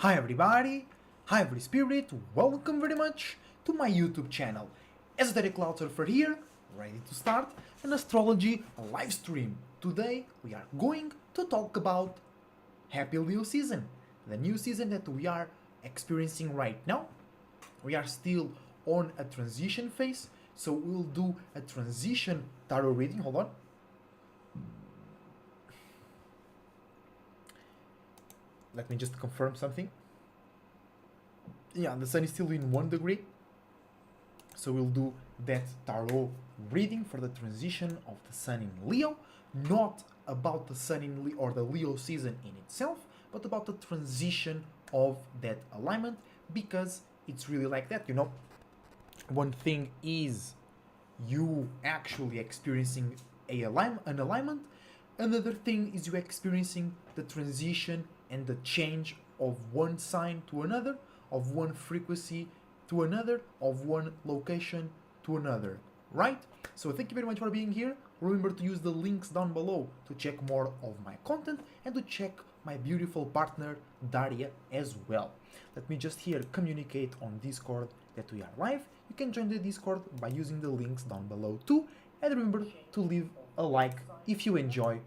Hi everybody, hi every spirit, welcome very much to my YouTube channel. Esoteric Cloud Surfer here, ready to start an astrology live stream. Today we are going to talk about Happy Leo season, the new season that we are experiencing right now. We are still on a transition phase, so we'll do a transition tarot reading. Hold on. Let me just confirm something. Yeah, the sun is still in 1 degree, so we'll do that tarot reading for the transition of the sun in Leo, not about the sun in Leo or the Leo season in itself, but about the transition of that alignment, because it's really like that, One thing is you actually experiencing an alignment. Another thing is you experiencing the transition and the change of one sign to another, of one frequency to another, of one location to another, right? So thank you very much for being here. Remember to use the links down below to check more of my content and to check my beautiful partner Daria as well. Let me just here communicate on Discord that we are live. You can join the Discord by using the links down below too. And remember to leave a like if you enjoy.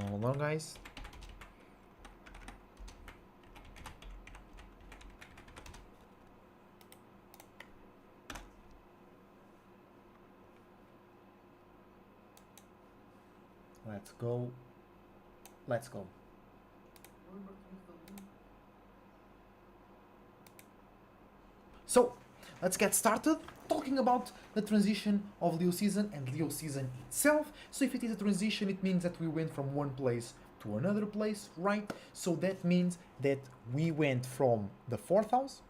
Hold on, guys. Let's go. Let's go. So, let's get started talking about the transition of Leo season and Leo season itself. So, if it is a transition, it means that we went from one place to another place, right? So, that means that we went from the fourth house,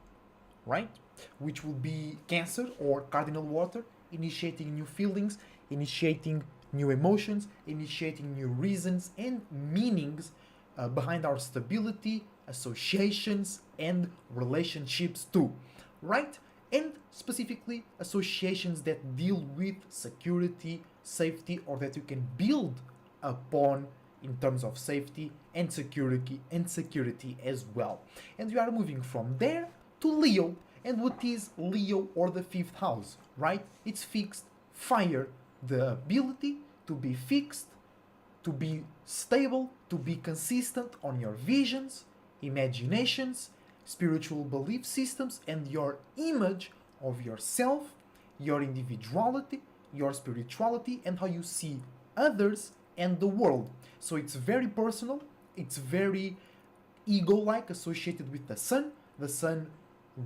right? Which will be Cancer or cardinal water, initiating new feelings, initiating new emotions, initiating new reasons and meanings behind our stability, associations, and relationships too, right? And specifically, associations that deal with security, safety, or that you can build upon in terms of safety and security as well. And we are moving from there to Leo. And what is Leo or the fifth house, right? It's fixed fire, the ability to be fixed, to be stable, to be consistent on your visions, imaginations, spiritual belief systems, and your image of yourself, your individuality, your spirituality, and how you see others and the world. So it's very personal, it's very ego like, associated with the sun. The sun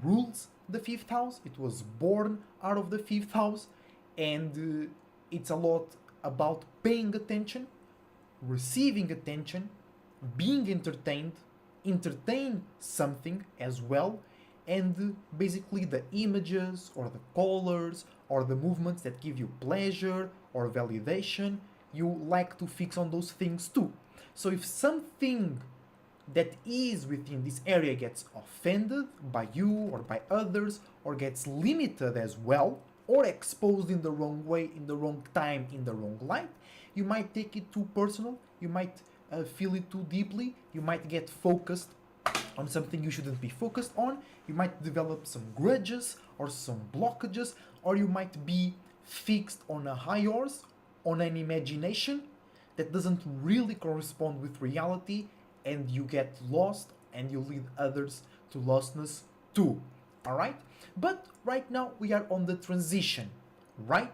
rules the fifth house, it was born out of the fifth house, and it's a lot about paying attention, receiving attention, being entertained, entertain something as well, and basically the images or the colors or the movements that give you pleasure or validation, you like to fix on those things too. So if something that is within this area gets offended by you or by others, or gets limited as well, or exposed in the wrong way, in the wrong time, in the wrong light, you might take it too personal, you might feel it too deeply, you might get focused on something you shouldn't be focused on, you might develop some grudges or some blockages, or you might be fixed on a high horse, on an imagination that doesn't really correspond with reality, and you get lost and you lead others to lostness too. Alright? But right now we are on the transition, right?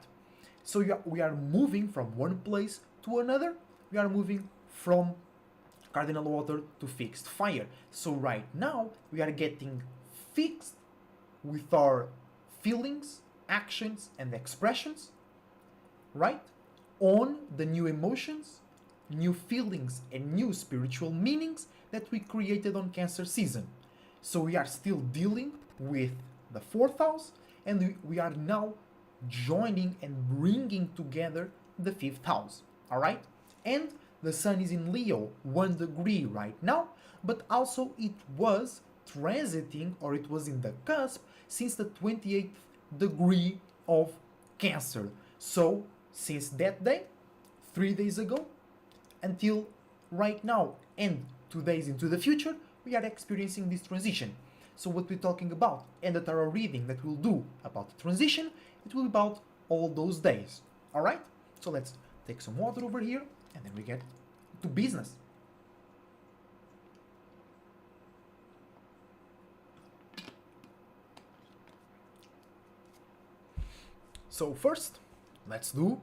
So we are moving from one place to another. We are moving from cardinal water to fixed fire. So right now we are getting fixed with our feelings, actions, and expressions, right? On the new emotions, new feelings, and new spiritual meanings that we created on Cancer season. So we are still dealing with the fourth house, and we are now joining and bringing together the fifth house. All right? And the sun is in Leo 1 degree right now, but also it was transiting, or it was in the cusp since the 28th degree of Cancer. So since that day, 3 days ago, until right now and 2 days into the future, we are experiencing this transition. So what we're talking about and the tarot reading that we'll do about the transition, it will be about all those days. Alright? So let's take some water over here and then we get to business. So first, let's do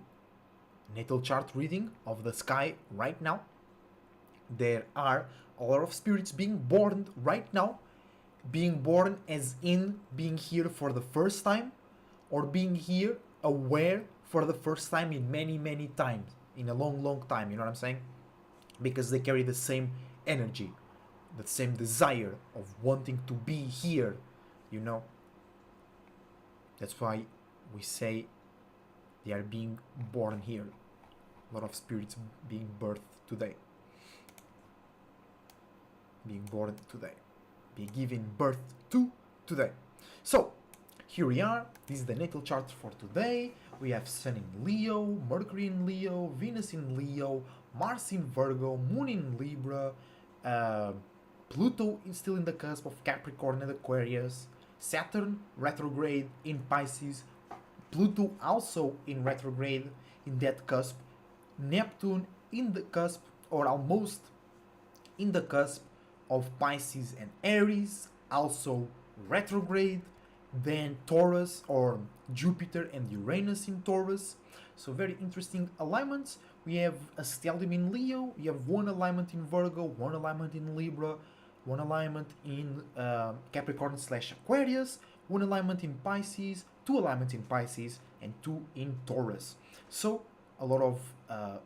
natal chart reading of the sky right now. There are a lot of spirits being born right now, being born as in being here for the first time, or being here aware for the first time in many times, in a long time, you know what I'm saying? Because they carry the same energy, the same desire of wanting to be here, you know? That's why we say they are being born here. A lot of spirits being birthed today. Being born today. Being given birth to today. So, here we are. This is the natal chart for today. We have Sun in Leo, Mercury in Leo, Venus in Leo, Mars in Virgo, Moon in Libra, Pluto is still in the cusp of Capricorn and Aquarius, Saturn retrograde in Pisces, Pluto also in retrograde in that cusp, Neptune in the cusp, or almost in the cusp, of Pisces and Aries, also retrograde, then Taurus, or Jupiter and Uranus in Taurus. So very interesting alignments. We have a stellium in Leo, we have one alignment in Virgo, one alignment in Libra, one alignment in Capricorn / Aquarius, one alignment in Pisces, two alignments in Pisces, and two in Taurus. So a lot of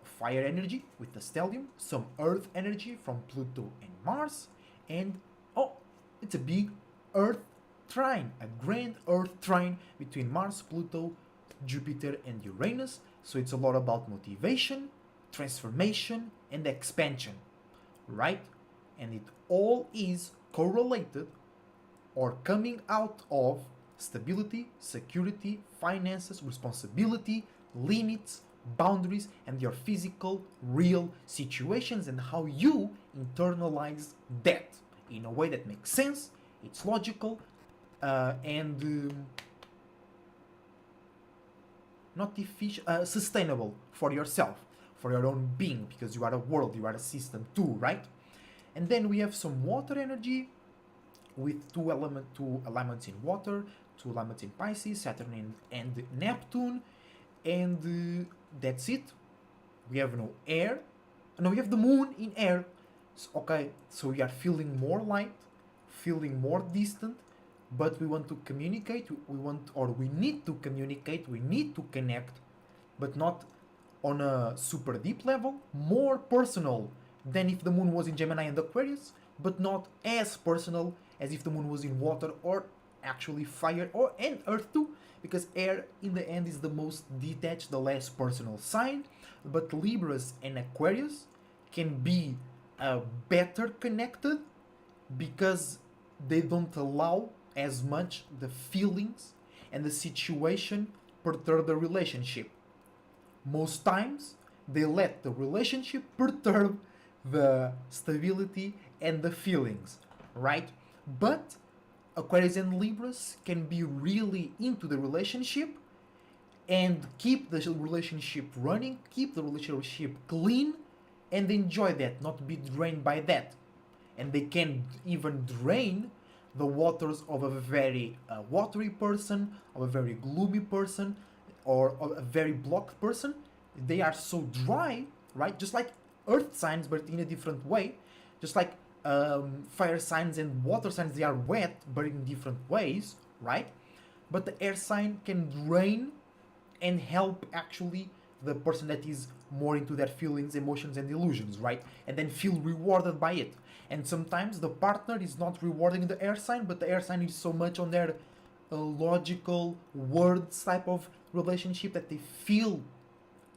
fire energy with the stellium, some earth energy from Pluto and Mars, and it's a big earth trine, a grand earth trine between Mars, Pluto, Jupiter, and Uranus. So it's a lot about motivation, transformation, and expansion, right? And it all is correlated or coming out of stability, security, finances, responsibility, limits, boundaries, and your physical, real situations, and how you internalize that in a way that makes sense, it's logical, and not efficient, sustainable for yourself, for your own being, because you are a world, you are a system too, right? And then we have some water energy with two alignments in water, two alignments in Pisces, Saturn and Neptune, and that's it. We have no air. No, we have the moon in air. So, okay, so we are feeling more light, feeling more distant, but we want to communicate. We need to communicate. We need to connect, but not on a super deep level. More personal than if the moon was in Gemini and Aquarius, but not as personal as if the moon was in water or actually fire and earth too, because air in the end is the most detached, the less personal sign. But Libras and Aquarius can be better connected because they don't allow as much the feelings and the situation perturb the relationship. Most times they let the relationship perturb the stability and the feelings, right? But Aquarius and Libras can be really into the relationship and keep the relationship running, keep the relationship clean, and enjoy that, not be drained by that. And they can even drain the waters of a very watery person, of a very gloomy person, or of a very blocked person. They are so dry, right? Just like earth signs, but in a different way. Just like fire signs and water signs, they are wet, but in different ways, right? But the air sign can drain and help actually the person that is more into their feelings, emotions, and illusions, right? And then feel rewarded by it. And sometimes the partner is not rewarding the air sign, but the air sign is so much on their logical words type of relationship that they feel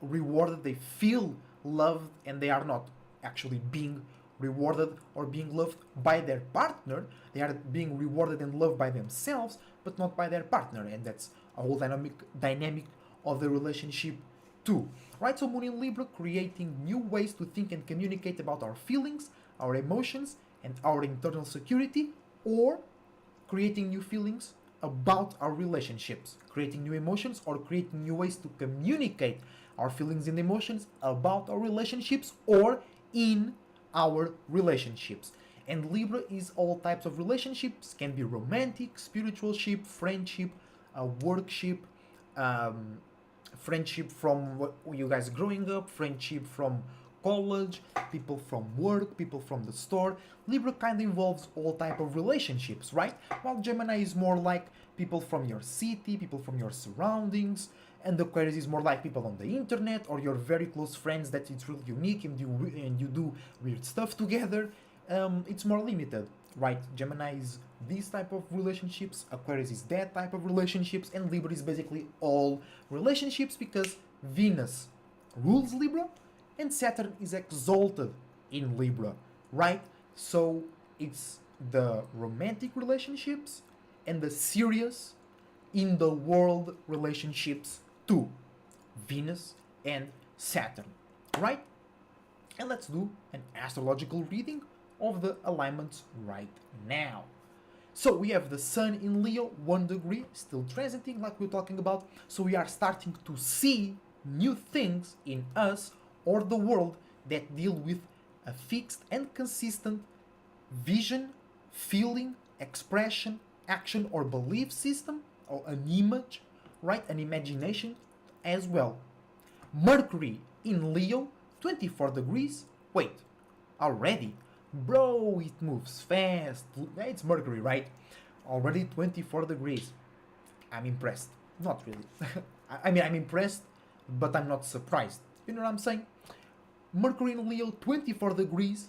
rewarded, they feel loved and they are not actually being rewarded or being loved by their partner. They are being rewarded and loved by themselves, but not by their partner, and that's a whole dynamic of the relationship too. Right? So Moon in Libra, creating new ways to think and communicate about our feelings, our emotions, and our internal security, or creating new feelings about our relationships, creating new emotions, or creating new ways to communicate our feelings and emotions about our relationships or in our relationships. And Libra is all types of relationships, can be romantic, spiritual ship, friendship, workship, um, friendship from you guys growing up, friendship from college, people from work, people from the store. Libra kind of involves all type of relationships, right? While Gemini is more like people from your city, people from your surroundings, and Aquarius is more like people on the internet or your very close friends that it's really unique and you do weird stuff together. It's more limited, right? Gemini is these type of relationships, Aquarius is that type of relationships, and Libra is basically all relationships because Venus rules Libra and Saturn is exalted in Libra, right? So it's the romantic relationships and the serious in the world relationships too. Venus and Saturn, right? And let's do an astrological reading of the alignments right now. So we have the Sun in Leo, 1 degree, still transiting like we're talking about. So we are starting to see new things in us or the world that deal with a fixed and consistent vision, feeling, expression, action, or belief system, or an image, right? An imagination as well. Mercury in Leo, 24 degrees. Wait, already? Bro, it moves fast. It's Mercury, right? Already 24 degrees. I'm impressed. Not really. I mean, I'm impressed, but I'm not surprised. You know what I'm saying? Mercury in Leo, 24 degrees.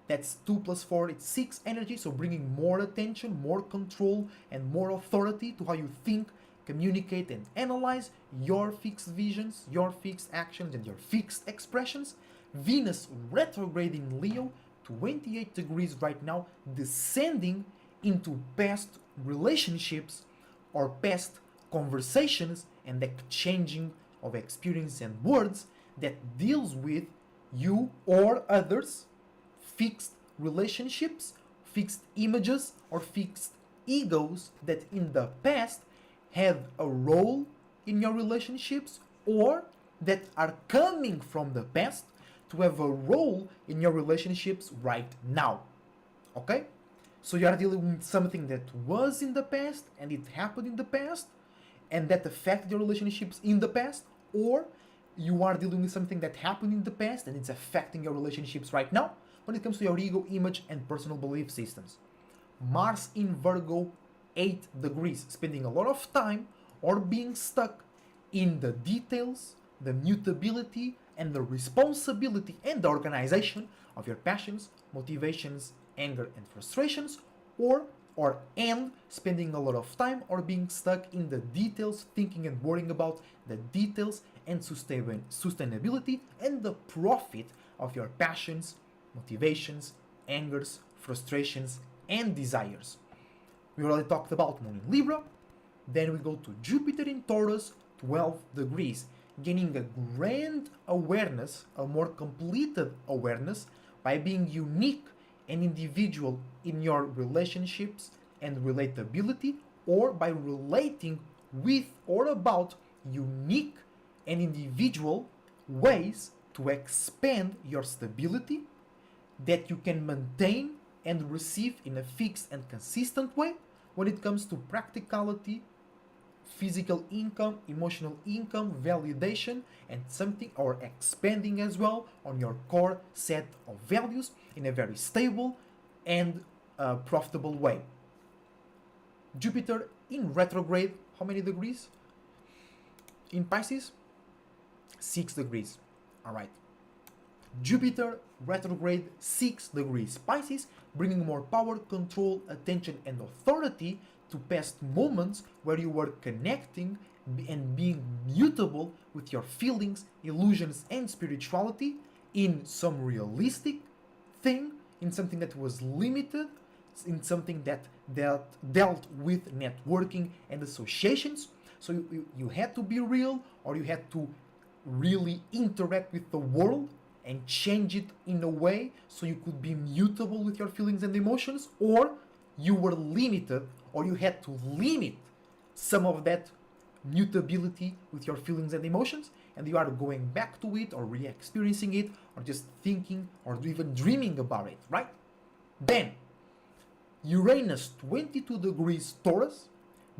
That's 2 plus 4, it's 6 energy, so bringing more attention, more control, and more authority to how you think, communicate, and analyze your fixed visions, your fixed actions, and your fixed expressions. Venus retrograde in Leo, 28 degrees right now, descending into past relationships or past conversations and exchanging of experience and words that deals with you or others, fixed relationships, fixed images, or fixed egos that in the past had a role in your relationships or that are coming from the past to have a role in your relationships right now. Okay? So you are dealing with something that was in the past and it happened in the past and that affected your relationships in the past, or you are dealing with something that happened in the past and it's affecting your relationships right now when it comes to your ego, image, and personal belief systems. Mars in Virgo, 8 degrees, spending a lot of time or being stuck in the details, the mutability, and the responsibility and the organization of your passions, motivations, anger, and frustrations, and spending a lot of time or being stuck in the details, thinking and worrying about the details and sustainability and the profit of your passions, motivations, angers, frustrations, and desires. We already talked about Moon in Libra. Then we go to Jupiter in Taurus, 12 degrees, gaining a grand awareness, a more completed awareness by being unique and individual in your relationships and relatability, or by relating with or about unique and individual ways to expand your stability that you can maintain and receive in a fixed and consistent way when it comes to practicality, physical income, emotional income, validation, and something, or expanding as well on your core set of values in a very stable and profitable way. Jupiter in retrograde, how many degrees? In Pisces? 6 degrees. Alright. Jupiter retrograde 6 degrees Pisces, bringing more power, control, attention, and authority to past moments where you were connecting and being mutable with your feelings, illusions, and spirituality, in some realistic thing, in something that was limited, in something that dealt with networking and associations. So you had to be real, or you had to really interact with the world and change it in a way so you could be mutable with your feelings and emotions, or you were limited, or you had to limit some of that mutability with your feelings and emotions, and you are going back to it or re-experiencing it or just thinking or even dreaming about it, right? Then Uranus 22 degrees Taurus,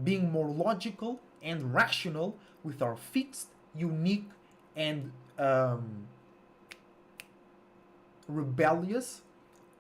being more logical and rational with our fixed, unique, and rebellious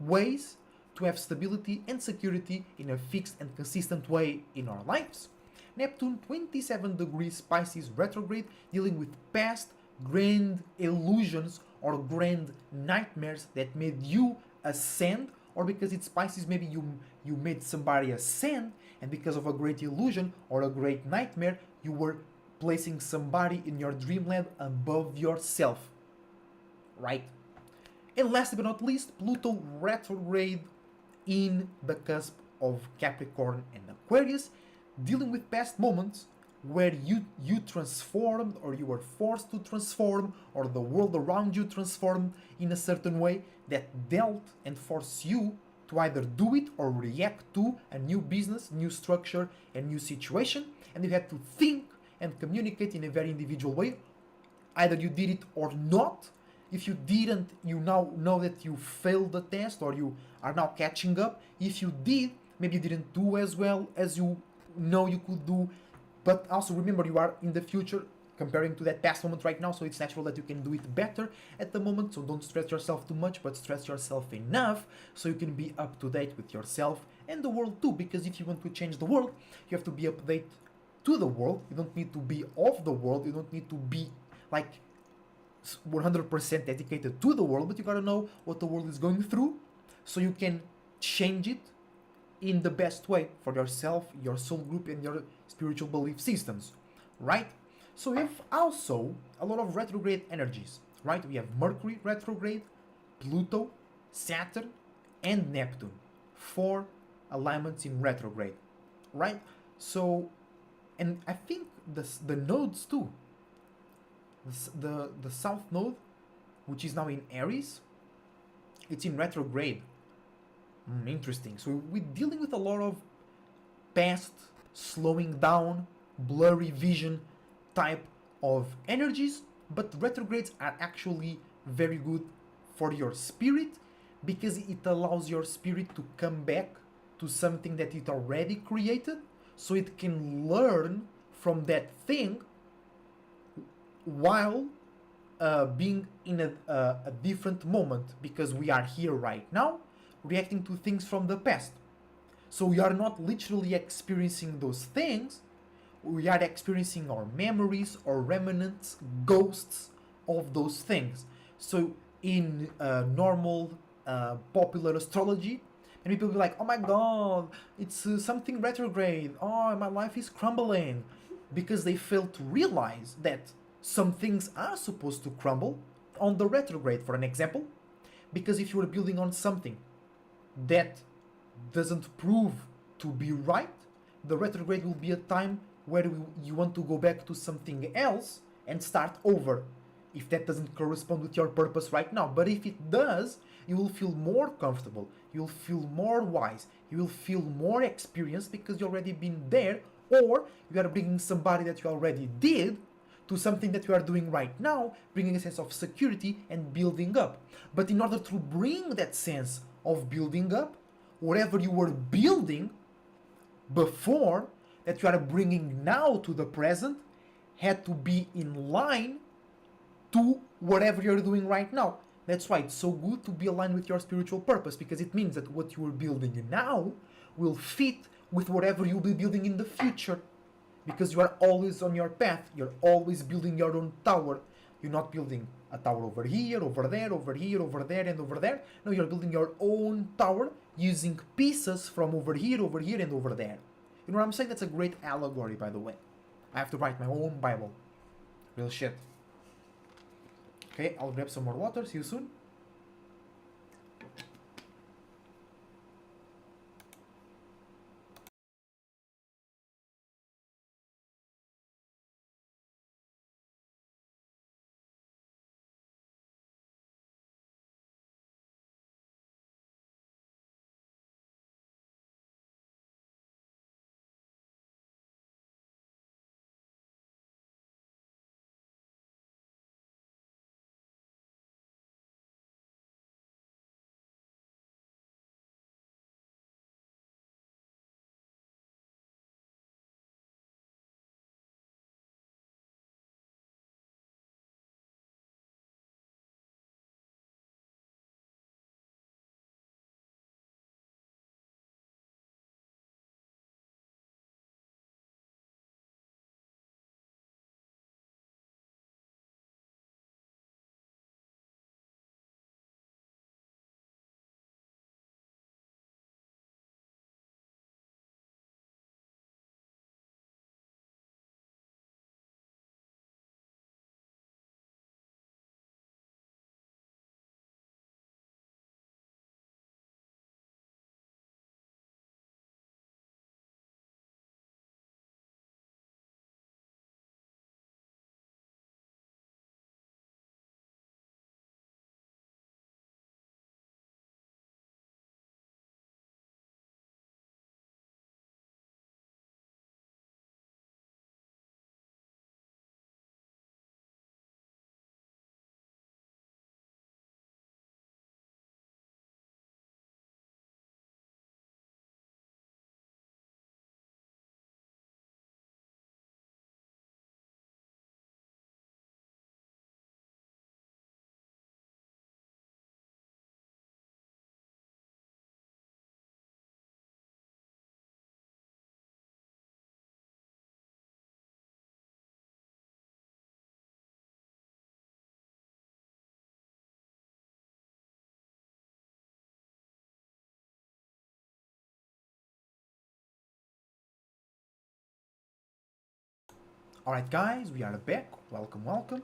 ways to have stability and security in a fixed and consistent way in our lives. Neptune 27 degrees Pisces retrograde, dealing with past grand illusions or grand nightmares that made you ascend, or because it's Pisces, maybe you made somebody ascend, and because of a great illusion or a great nightmare, you were placing somebody in your dreamland above yourself, right? And last but not least, Pluto retrograde in the cusp of Capricorn and Aquarius, dealing with past moments where you transformed, or you were forced to transform, or the world around you transformed in a certain way that dealt and forced you to either do it or react to a new business, new structure, and new situation, and you had to think and communicate in a very individual way. Either you did it or not. If you didn't, you now know that you failed the test, or you are now catching up. If you did, maybe you didn't do as well as you know you could do. But also remember, you are in the future comparing to that past moment right now, so it's natural that you can do it better at the moment. So don't stress yourself too much, but stress yourself enough so you can be up to date with yourself and the world too. Because if you want to change the world, you have to be up to date to the world. You don't need to be of the world. You don't need to be like 100% dedicated to the world, but you gotta know what the world is going through so you can change it in the best way for yourself, your soul group, and your spiritual belief systems, right? So we have also a lot of retrograde energies, right? We have Mercury retrograde, Pluto, Saturn, and Neptune. 4 alignments in retrograde, right? So, and I think the nodes too. The South Node, which is now in Aries, it's in retrograde. Interesting. So we're dealing with a lot of past, slowing down, blurry vision type of energies, but retrogrades are actually very good for your spirit because it allows your spirit to come back to something that it already created, so it can learn from that thing while being in a different moment, because we are here right now reacting to things from the past. So we are not literally experiencing those things, we are experiencing our memories or remnants, ghosts of those things. So in normal popular astrology, and people be like, oh my god, it's something retrograde, oh my life is crumbling, because they fail to realize that some things are supposed to crumble on the retrograde, for an example, because if you are building on something that doesn't prove to be right, the retrograde will be a time where you want to go back to something else and start over, if that doesn't correspond with your purpose right now. But if it does, you will feel more comfortable, you'll feel more wise, you will feel more experienced because you've already been there, or you are bringing somebody that you already did to something that you are doing right now, bringing a sense of security and building up. But in order to bring that sense of building up, whatever you were building before, that you are bringing now to the present, had to be in line to whatever you're doing right now. That's why it's so good to be aligned with your spiritual purpose, because it means that what you are building now will fit with whatever you'll be building in the future. Because you are always on your path, you're always building your own tower. You're not building a tower over here, over there, over here, over there, and over there. No, you're building your own tower using pieces from over here, and over there. You know what I'm saying? That's a great allegory, by the way. I have to write my own Bible. Real shit. Okay, I'll grab some more water. See you soon. Alright, guys, we are back. Welcome, welcome.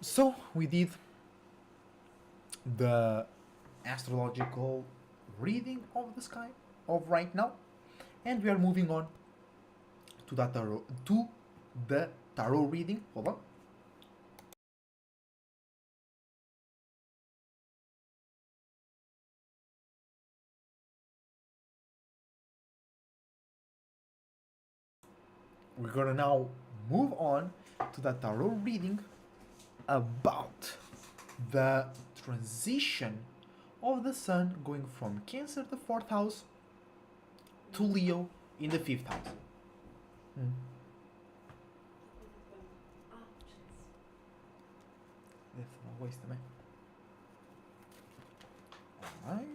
So, we did the astrological reading of the sky of right now, and we are moving on to the tarot reading. Hold on. We're gonna now move on to the tarot reading about the transition of the sun going from Cancer, the fourth house, to Leo in the fifth house. Waste também. Alright.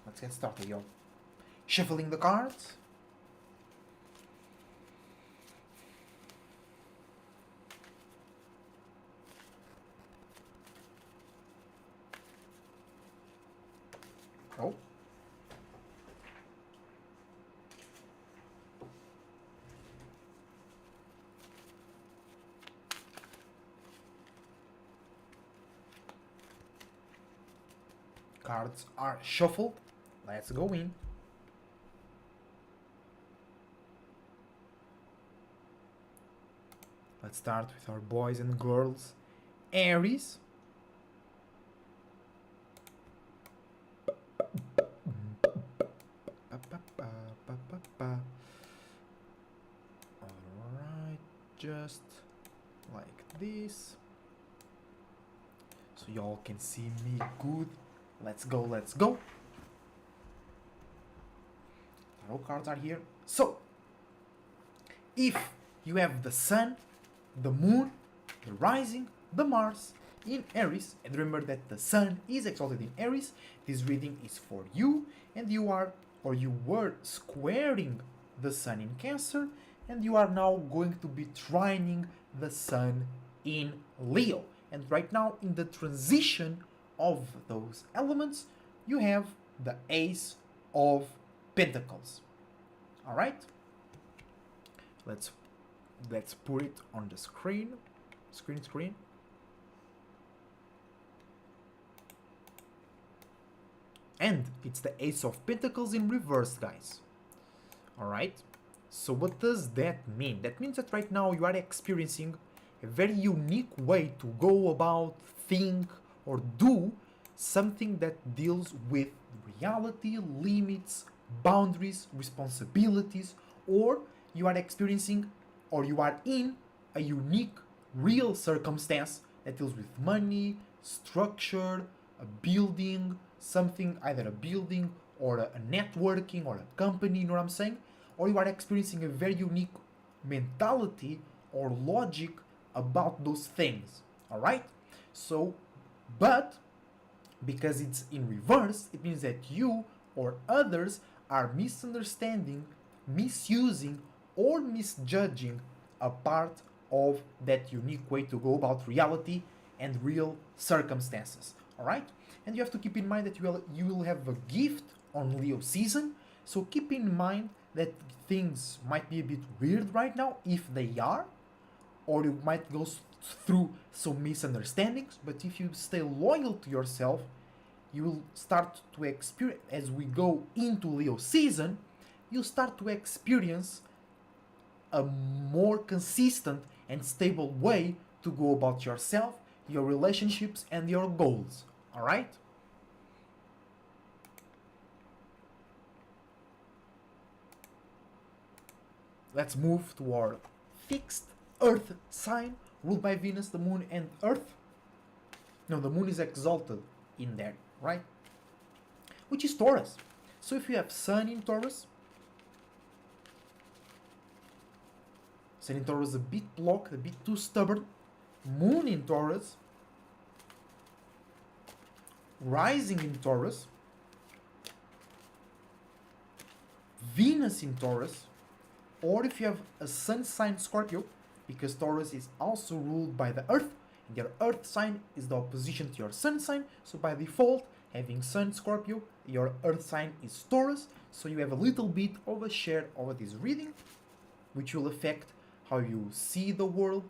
Let's get started, yo. Shuffling the cards. Oh. Cards are shuffled. Let's go in. Let's start with our boys and girls. Aries. Alright, just like this. So y'all can see me good. Let's go, let's go. Tarot cards are here. So, if you have the sun, the moon, the rising, the Mars, in Aries, and remember that the Sun is exalted in Aries. This reading is for you, and you are, or you were, squaring the Sun in Cancer, and you are now going to be trining the Sun in Leo. And right now, in the transition of those elements, you have the Ace of Pentacles. All right? Let's put it on the screen. Screen. And it's the Ace of Pentacles in reverse, guys. All right? So what does that mean? That means that right now you are experiencing a very unique way to go about, think, or do something that deals with reality, limits, boundaries, responsibilities, or you are experiencing, or you are in a unique, real circumstance that deals with money, structure, a building, something, either a building or a networking or a company, you know what I'm saying? Or you are experiencing a very unique mentality or logic about those things, all right? So, but because it's in reverse, it means that you or others are misunderstanding, misusing, or misjudging a part of that unique way to go about reality and real circumstances, all right? And you have to keep in mind that you will have a gift on Leo season, so keep in mind that things might be a bit weird right now, if they are, or you might go through some misunderstandings, but if you stay loyal to yourself, you will start to experience, as we go into Leo season, you start to experience a more consistent and stable way to go about yourself, your relationships, and your goals, all right? Let's move to our fixed Earth sign, ruled by Venus, the Moon, and Earth. No, the Moon is exalted in there, right? Which is Taurus. So if you have Sun in Taurus, Sun in Taurus a bit blocked, a bit too stubborn. Moon in Taurus, rising in Taurus, Venus in Taurus, or if you have a Sun sign Scorpio, because Taurus is also ruled by the Earth, and your Earth sign is the opposition to your Sun sign, so by default, having Sun Scorpio, your Earth sign is Taurus, so you have a little bit of a share of this reading, which will affect how you see the world,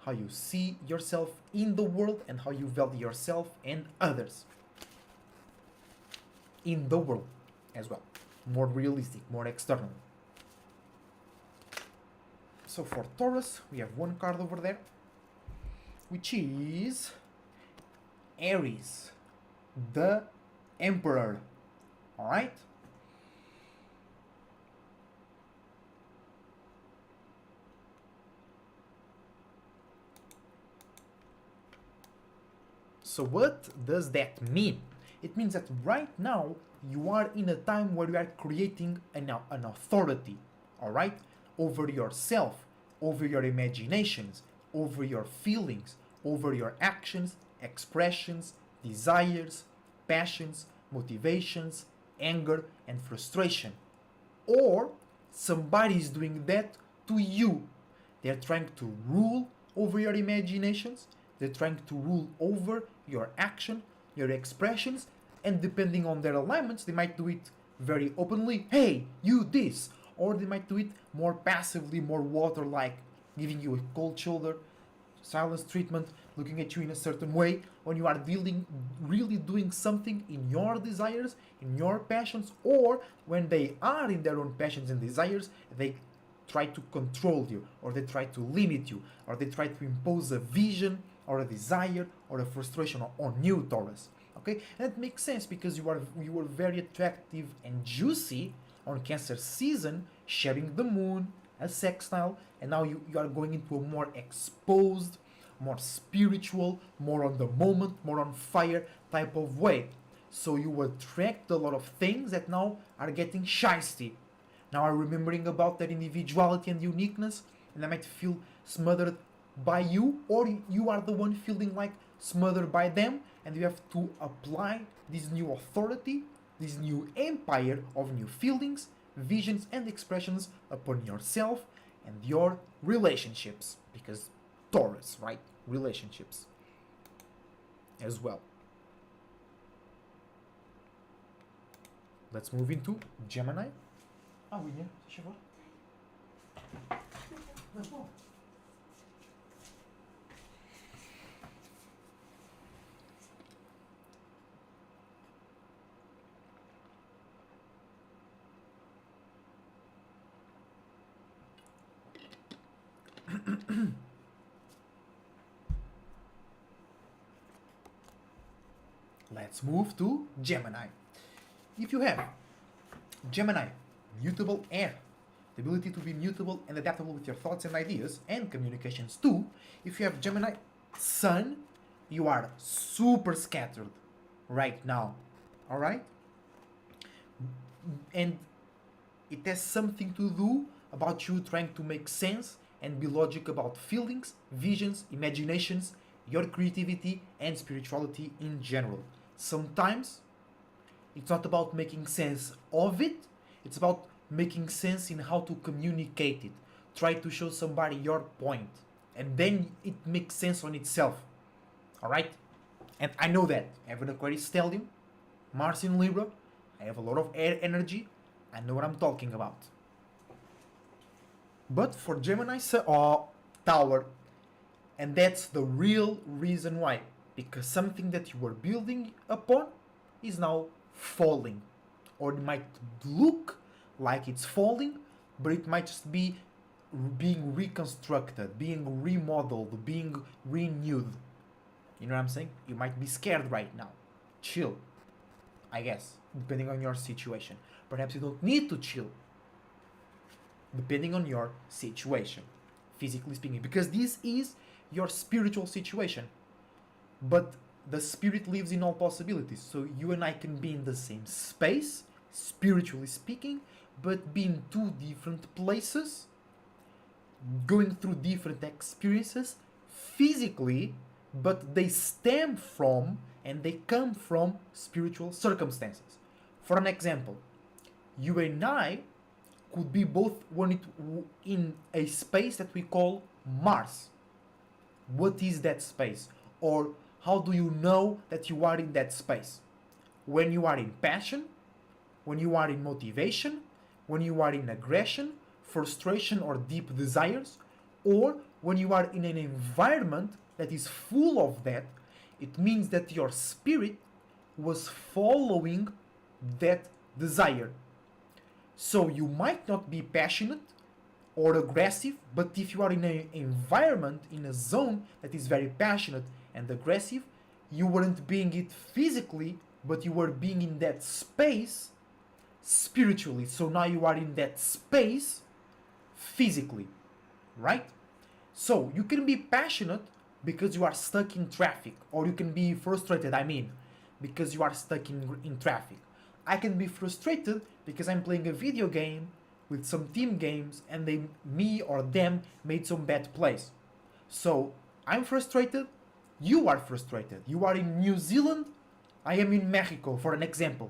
how you see yourself in the world, and how you value yourself and others in the world as well. More realistic, more external. So for Taurus, we have one card over there, which is Aries, the Emperor. All right? So what does that mean? It means that right now you are in a time where you are creating an authority, all right, over yourself, over your imaginations, over your feelings, over your actions, expressions, desires, passions, motivations, anger, and frustration. Or somebody is doing that to you. They're trying to rule over your imaginations, they're trying to rule over your action, your expressions, and depending on their alignments, they might do it very openly, hey, you this, or they might do it more passively, more water-like, giving you a cold shoulder, silence treatment, looking at you in a certain way, when you are really doing something in your desires, in your passions, or when they are in their own passions and desires, they try to control you, or they try to limit you, or they try to impose a vision, or a desire, or a frustration on you, Taurus. Okay, and it makes sense because you were very attractive and juicy on Cancer season, sharing the moon, a sextile, and now you are going into a more exposed, more spiritual, more on the moment, more on fire type of way. So you attract a lot of things that now are getting shisty. Now are remembering about their individuality and uniqueness, and I might feel smothered by you, or you are the one feeling like smothered by them, and you have to apply this new authority, this new empire of new feelings, visions, and expressions upon yourself and your relationships. Because Taurus, right? Relationships as well. Let's move into Gemini. William, por favor. Mas bom. Let's move to Gemini. If you have Gemini, mutable air, the ability to be mutable and adaptable with your thoughts and ideas and communications too. If you have Gemini Sun, you are super scattered right now. Alright? And it has something to do about you trying to make sense and be logic about feelings, visions, imaginations, your creativity, and spirituality in general. Sometimes it's not about making sense of it, it's about making sense in how to communicate it. Try to show somebody your point, and then it makes sense on itself. Alright? And I know that. I have an Aquarius stellium, Mars in Libra, I have a lot of air energy, I know what I'm talking about. But for Gemini Tower, and that's the real reason why. Because something that you were building upon is now falling. Or it might look like it's falling, but it might just be being reconstructed, being remodeled, being renewed. You know what I'm saying? You might be scared right now. Chill, I guess, depending on your situation. Perhaps you don't need to chill, depending on your situation, physically speaking, because this is your spiritual situation. But the spirit lives in all possibilities, so you and I can be in the same space, spiritually speaking, but be in two different places, going through different experiences physically, but they stem from and they come from spiritual circumstances. For an example, you and I could be both in a space that we call Mars. What is that space? Or how do you know that you are in that space? When you are in passion, when you are in motivation, when you are in aggression, frustration, or deep desires, or when you are in an environment that is full of that, it means that your spirit was following that desire. So you might not be passionate or aggressive, but if you are in an environment, in a zone that is very passionate and aggressive, you weren't being it physically, but you were being in that space spiritually. So now you are in that space physically, right? So you can be passionate because you are stuck in traffic, or you can be frustrated, because you are stuck in traffic. I can be frustrated because I'm playing a video game with some team games and me or them made some bad plays. So I'm frustrated, you are frustrated. You are in New Zealand, I am in Mexico, for an example,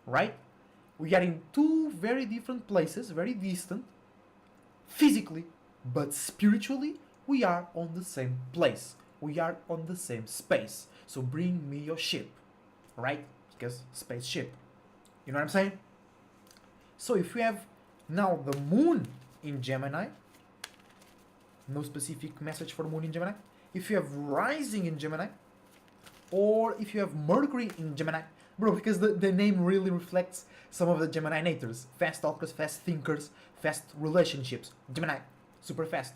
right? We are in two very different places, very distant, physically, but spiritually, we are on the same place. We are on the same space. So bring me your ship, right? Because spaceship. You know what I'm saying? So if you have now the moon in Gemini, no specific message for moon in Gemini. If you have rising in Gemini, or if you have Mercury in Gemini, bro, because the name really reflects some of the Gemini natures. Fast talkers, fast thinkers, fast relationships. Gemini, super fast.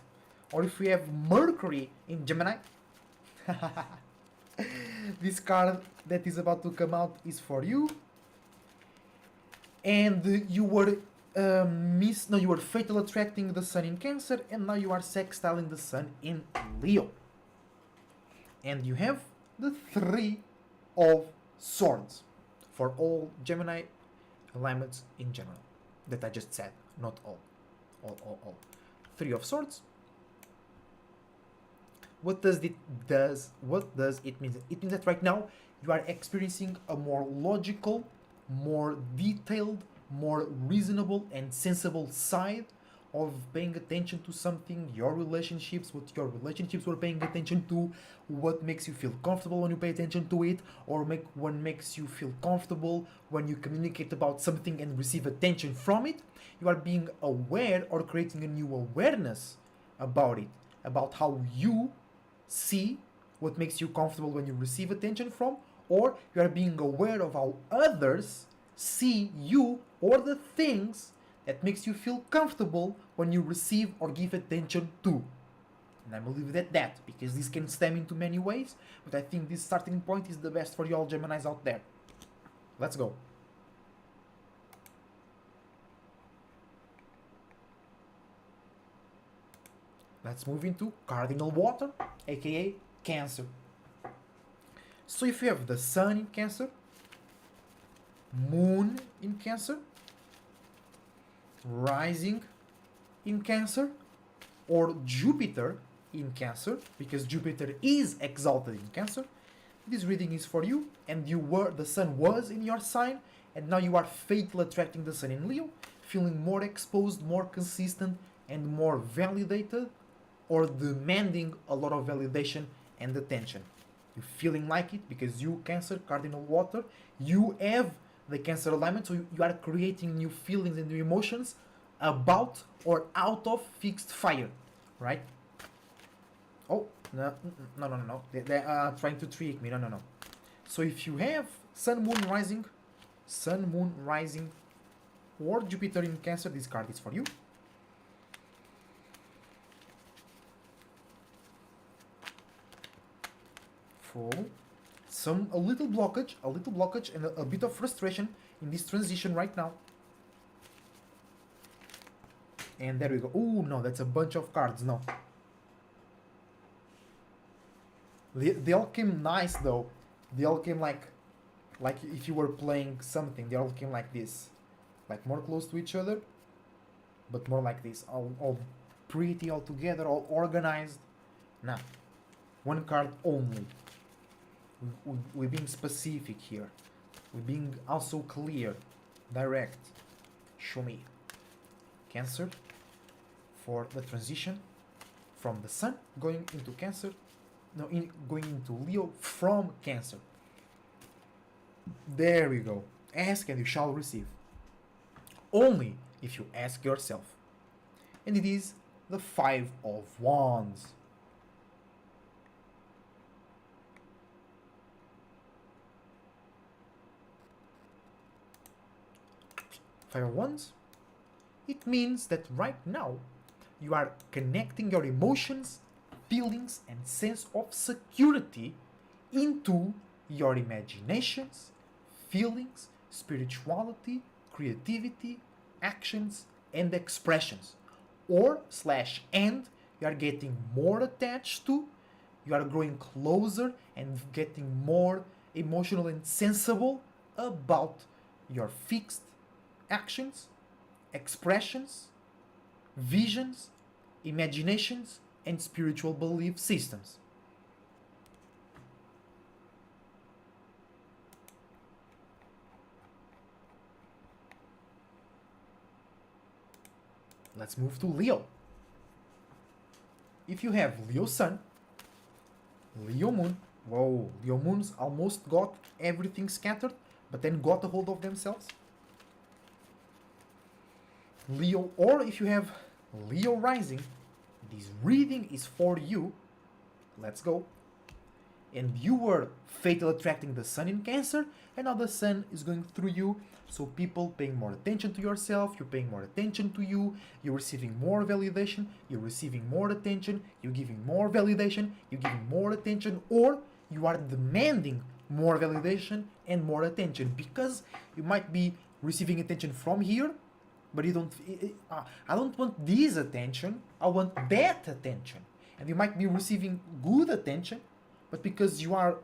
Or if we have Mercury in Gemini, this card that is about to come out is for you. And you were you were fatal attracting the sun in Cancer, and now you are sextiling the sun in Leo. And you have the Three of Swords for all Gemini alignments in general that I just said, not all. Three of Swords. what does it mean? It means that right now you are experiencing a more logical, more detailed, more reasonable and sensible side of paying attention to something, your relationships, what your relationships were paying attention to, what makes you feel comfortable when you pay attention to it, or what makes you feel comfortable when you communicate about something and receive attention from it. You are being aware or creating a new awareness about it, about how you see what makes you comfortable when you receive attention from, or you are being aware of how others see you or the things that makes you feel comfortable when you receive or give attention to. And I will leave it at that, because this can stem into many ways, but I think this starting point is the best for you all Geminis out there. Let's go. Let's move into cardinal water, aka Cancer. So if you have the Sun in Cancer, Moon in Cancer, Rising in Cancer, or Jupiter in Cancer, because Jupiter is exalted in Cancer, this reading is for you, and the Sun was in your sign, and now you are fatally attracting the Sun in Leo, feeling more exposed, more consistent, and more validated, or demanding a lot of validation and attention. You're feeling like it because you, Cancer, cardinal water, you have the Cancer alignment, so you are creating new feelings and new emotions about or out of fixed fire, right? Oh, no. They are trying to trick me. No. So if you have Sun, Moon, Rising, or Jupiter in Cancer, this card is for you. For a little blockage and a bit of frustration in this transition right now. And there we go. Oh no, that's a bunch of cards. No, they all came nice though. They all came like if you were playing something. They all came like this, like more close to each other, but more like this, all pretty, all together, all organized. Nah, one card only. We're being specific here. We're being also clear, direct. Show me. Cancer, for the transition from the Sun going into Cancer, going into Leo from Cancer. There we go. Ask and you shall receive. Only if you ask yourself. And it is the Five of Wands. Five of Wands, it means that right now you are connecting your emotions, feelings, and sense of security into your imaginations, feelings, spirituality, creativity, actions, and expressions. And you are getting more attached to, you are growing closer and getting more emotional and sensible about your fixed actions, expressions, visions, imaginations, and spiritual belief systems. Let's move to Leo. If you have Leo Sun, Leo Moon, whoa, Leo Moons almost got everything scattered, but then got a hold of themselves. Leo, or if you have Leo Rising, this reading is for you. Let's go. And you were fatal attracting the Sun in Cancer, and now the Sun is going through you. So people paying more attention to yourself, you're paying more attention to you, you're receiving more validation, you're receiving more attention, you're giving more validation, you're giving more attention, or you are demanding more validation and more attention, because you might be receiving attention from here, but you don't, I don't want this attention, I want that attention. And you might be receiving good attention, but because you are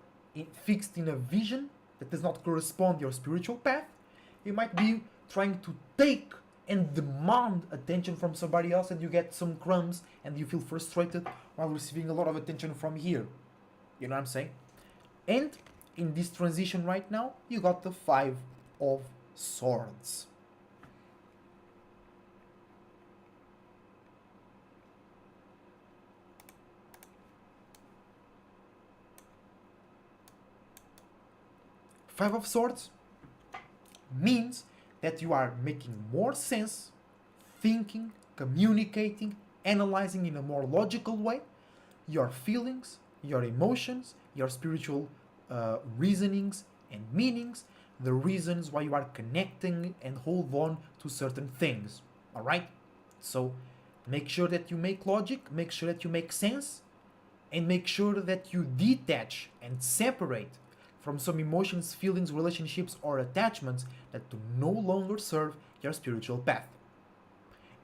fixed in a vision that does not correspond to your spiritual path, you might be trying to take and demand attention from somebody else, and you get some crumbs and you feel frustrated while receiving a lot of attention from here. You know what I'm saying? And in this transition right now, you got the Five of Swords. Five of Swords means that you are making more sense, thinking, communicating, analyzing in a more logical way your feelings, your emotions, your spiritual reasonings and meanings, the reasons why you are connecting and hold on to certain things. All right? So make sure that you make logic, make sure that you make sense, and make sure that you detach and separate from some emotions, feelings, relationships, or attachments that do no longer serve your spiritual path.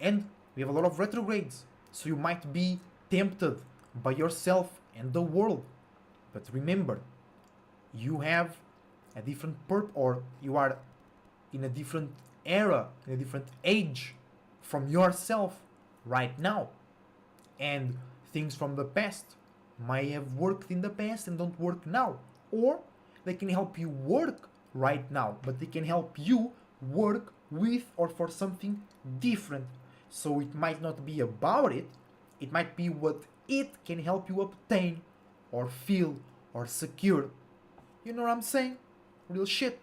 And we have a lot of retrogrades, so you might be tempted by yourself and the world. But remember, you have a different or you are in a different era, in a different age from yourself right now. And things from the past might have worked in the past and don't work now. Or they can help you work right now, but they can help you work with or for something different. So it might not be about it, it might be what it can help you obtain or feel or secure. You know what I'm saying? Real shit.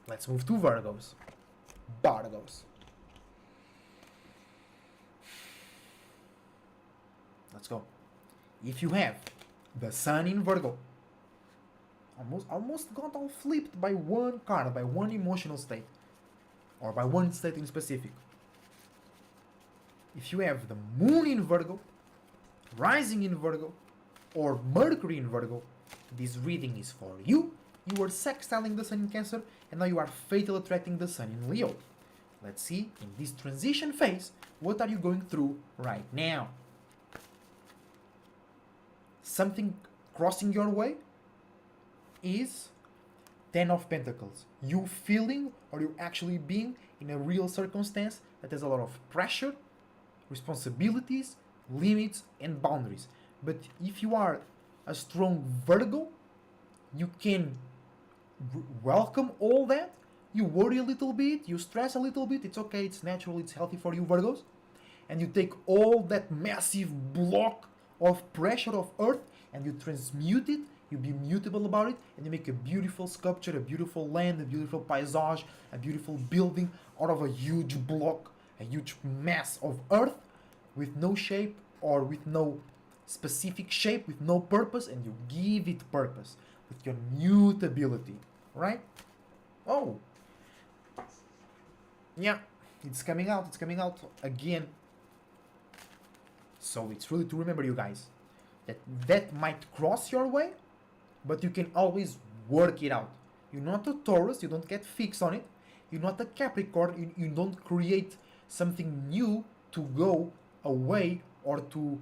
Let's move to Virgos. Virgos. Let's go. If you have the Sun in Virgo, almost got all flipped by one card, by one emotional state, or by one state in specific. If you have the Moon in Virgo, Rising in Virgo, or Mercury in Virgo, this reading is for you. You were sextiling the Sun in Cancer, and now you are fatal attracting the Sun in Leo. Let's see, in this transition phase, what are you going through right now? Something crossing your way is Ten of Pentacles. You feeling or you actually being in a real circumstance that has a lot of pressure, responsibilities, limits, and boundaries. But if you are a strong Virgo, you can welcome all that. You worry a little bit, you stress a little bit. It's okay, it's natural, it's healthy for you, Virgos. And you take all that massive block of pressure of earth and you transmute it, you be mutable about it, and you make a beautiful sculpture, a beautiful land, a beautiful paysage, a beautiful building out of a huge block, a huge mass of earth with no shape or with no specific shape, with no purpose, and you give it purpose with your mutability, right? Oh, yeah, it's coming out again. So it's really to remember, you guys, that might cross your way, but you can always work it out. You're not a Taurus, you don't get fixed on it. You're not a Capricorn, you don't create something new to go away or to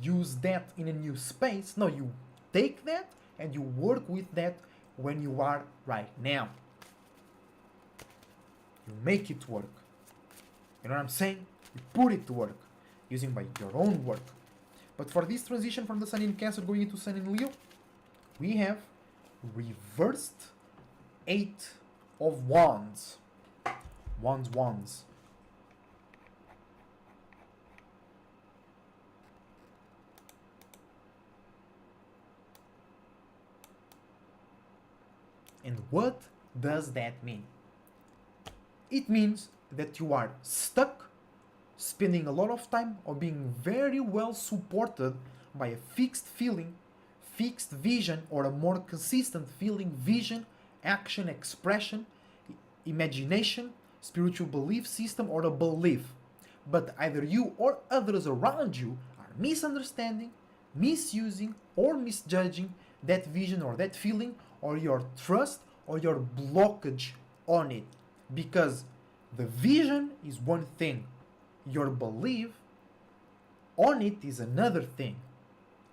use that in a new space. No, you take that and you work with that when you are right now. You make it work. You know what I'm saying? You put it to work using by your own work. But for this transition from the Sun in Cancer going into Sun in Leo, we have reversed Eight of Wands. Wands. And what does that mean? It means that you are stuck, spending a lot of time or being very well supported by a fixed feeling, fixed vision, or a more consistent feeling, vision, action, expression, imagination, spiritual belief system, or a belief. But either you or others around you are misunderstanding, misusing, or misjudging that vision or that feeling, or your trust or your blockage on it. Because the vision is one thing, your belief on it is another thing.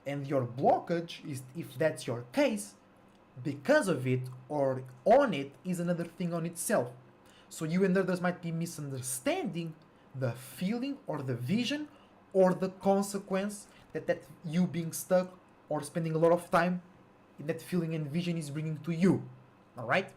And your blockage is, if that's your case, because of it or on it is another thing on itself. So you and others might be misunderstanding the feeling or the vision or the consequence that you being stuck or spending a lot of time in that feeling and vision is bringing to you. All right?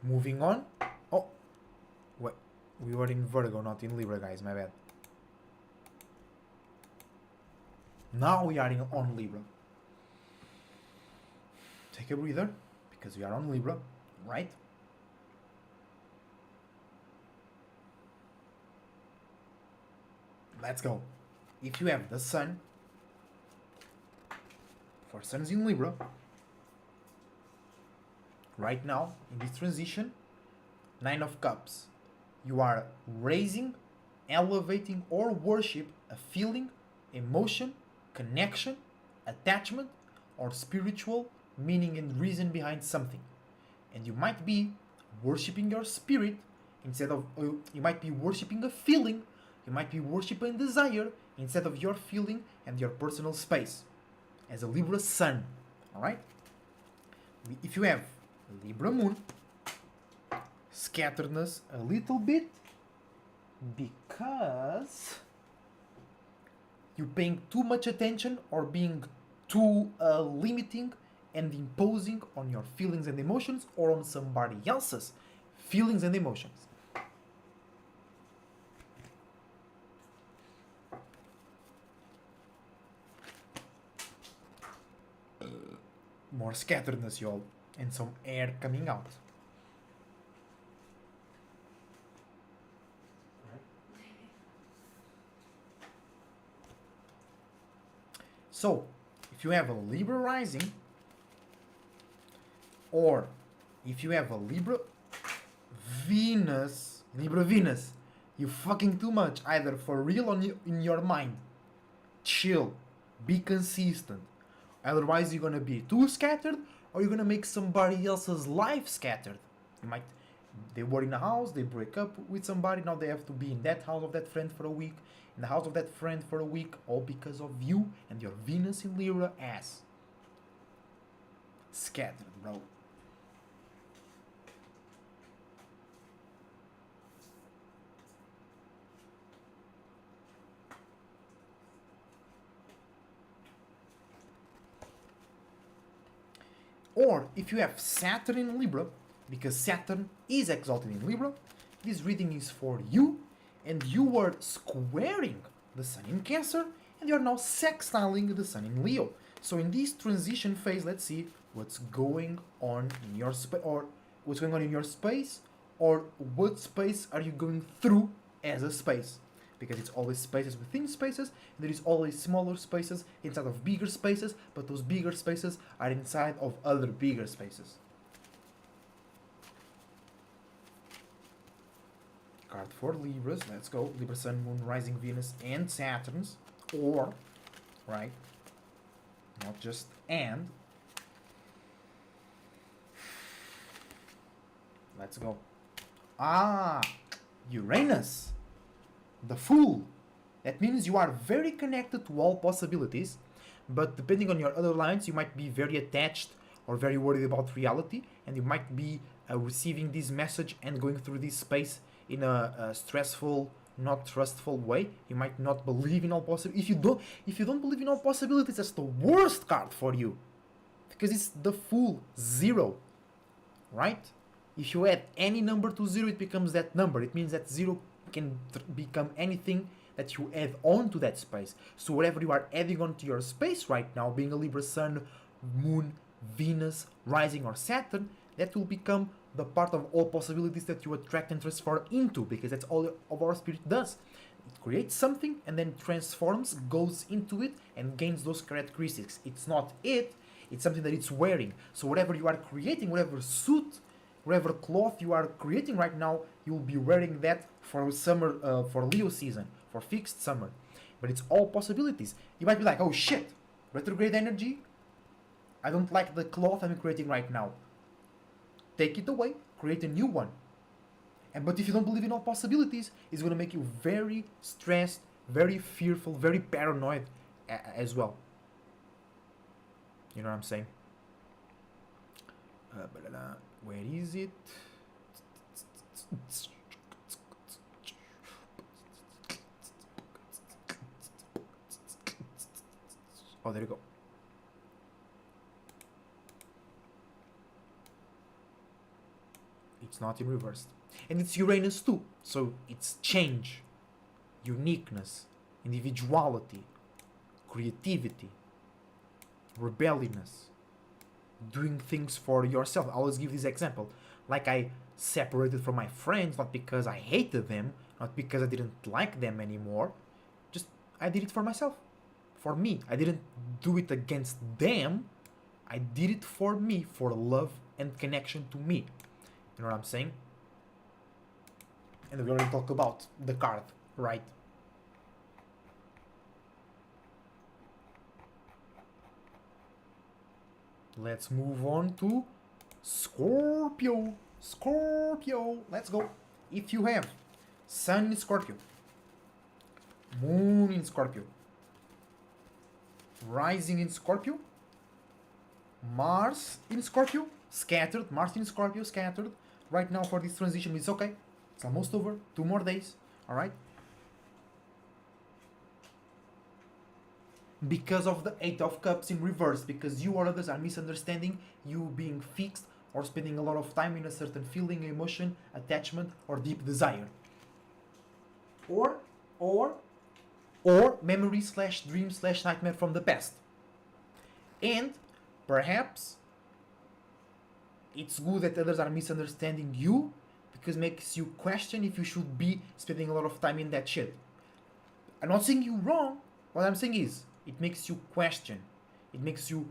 Moving on. Oh, wait. We were in Virgo, not in Libra, guys. My bad. Now we are on Libra. Take a breather, because we are on Libra, right? Let's go. If you have the Sun, for Sun's in Libra, right now, in this transition, 9 of Cups, you are raising, elevating, or worship a feeling, emotion, connection, attachment, or spiritual meaning and reason behind something. And you might be worshiping your spirit instead of, you might be worshiping a feeling, you might be worshiping desire instead of your feeling and your personal space. As a Libra Sun, alright? If you have Libra Moon, scatteredness a little bit because you're paying too much attention or being too limiting and imposing on your feelings and emotions or on somebody else's feelings and emotions. More scatteredness, y'all, and some air coming out. So, if you have a Libra rising, or if you have a Libra Venus, you fucking too much, either for real or in your mind. Chill, be consistent. Otherwise, you're gonna be too scattered, or you're gonna make somebody else's life scattered. They were in a house, they break up with somebody, now they have to be in that house of that friend for a week, in the house of that friend for a week, all because of you and your Venus in Libra ass. Scattered, bro. Or if you have Saturn in Libra, because Saturn is exalted in Libra, this reading is for you, and you were squaring the Sun in Cancer, and you're now sextiling the Sun in Leo. So in this transition phase, let's see what's going on in your space, or what's going on in your space, or what space are you going through as a space. Because it's always spaces within spaces, and there is always smaller spaces inside of bigger spaces, but those bigger spaces are inside of other bigger spaces. Card for Libras, let's go. Libra, Sun, Moon, Rising, Venus, and Saturn's, or, right, not just and. Let's go. Uranus. The Fool. That means you are very connected to all possibilities, but depending on your other lines, you might be very attached or very worried about reality, and you might be receiving this message and going through this space in a stressful, not trustful way. You might not believe in all possibilities. If you don't believe in all possibilities, that's the worst card for you, because it's the Fool, 0, right? If you add any number to 0, it becomes that number. It means that 0 can become anything that you add on to that space. So whatever you are adding on to your space right now, being a Libra Sun, Moon, Venus, Rising, or Saturn, that will become the part of all possibilities that you attract and transfer into, because that's all of our spirit does. It creates something and then transforms, goes into it, and gains those characteristics. It's not it It's something that it's wearing. So whatever you are creating, whatever suit, whatever cloth you are creating right now, you'll be wearing that for summer, for Leo season, for fixed summer. But it's all possibilities. You might be like, oh shit, retrograde energy. I don't like the cloth I'm creating right now. Take it away, create a new one. But if you don't believe in all possibilities, it's going to make you very stressed, very fearful, very paranoid as well. You know what I'm saying? Where is it? Oh, there you go. It's not in reverse. And it's Uranus too. So it's change, uniqueness, individuality, creativity, rebelliousness, doing things for yourself. I always give this example. Like I separated from my friends, not because I hated them, not because I didn't like them anymore. Just I did it for myself. For me. I didn't do it against them. I did it for me, for love and connection to me. You know what I'm saying? And we already talked about the card, right? Let's move on to Scorpio. Scorpio. Let's go. If you have Sun in Scorpio, Moon in Scorpio, Rising in Scorpio, Mars in Scorpio, scattered, Mars in Scorpio, scattered. Right now for this transition, it's okay. It's almost over. 2 more days. Alright? Because of the 8 of Cups in reverse, because you or others are misunderstanding you being fixed or spending a lot of time in a certain feeling, emotion, attachment, or deep desire. Or memory slash dream slash nightmare from the past. And perhaps it's good that others are misunderstanding you because it makes you question if you should be spending a lot of time in that shit. I'm not saying you wrong. What I'm saying is it makes you question. It makes you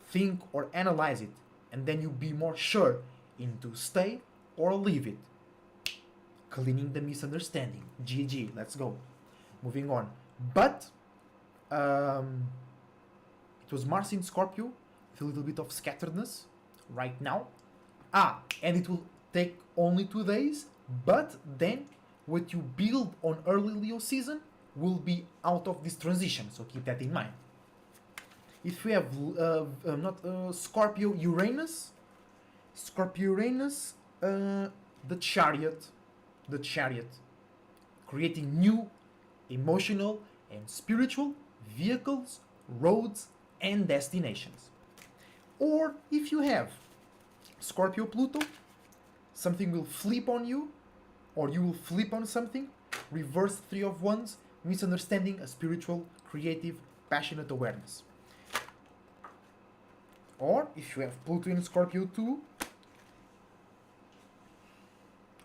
think or analyze it. And then you be more sure into stay or leave it. Cleaning the misunderstanding. GG. Let's go. Moving on. But it was Mars in Scorpio with a little bit of scatteredness right now. And it will take only 2 days, but then what you build on early Leo season will be out of this transition, so keep that in mind. If we have Scorpio Uranus, the chariot, creating new emotional and spiritual vehicles, roads, and destinations. Or if you have Scorpio Pluto, something will flip on you, or you will flip on something, reverse 3 of Wands, misunderstanding a spiritual, creative, passionate awareness. Or if you have Pluto in Scorpio too,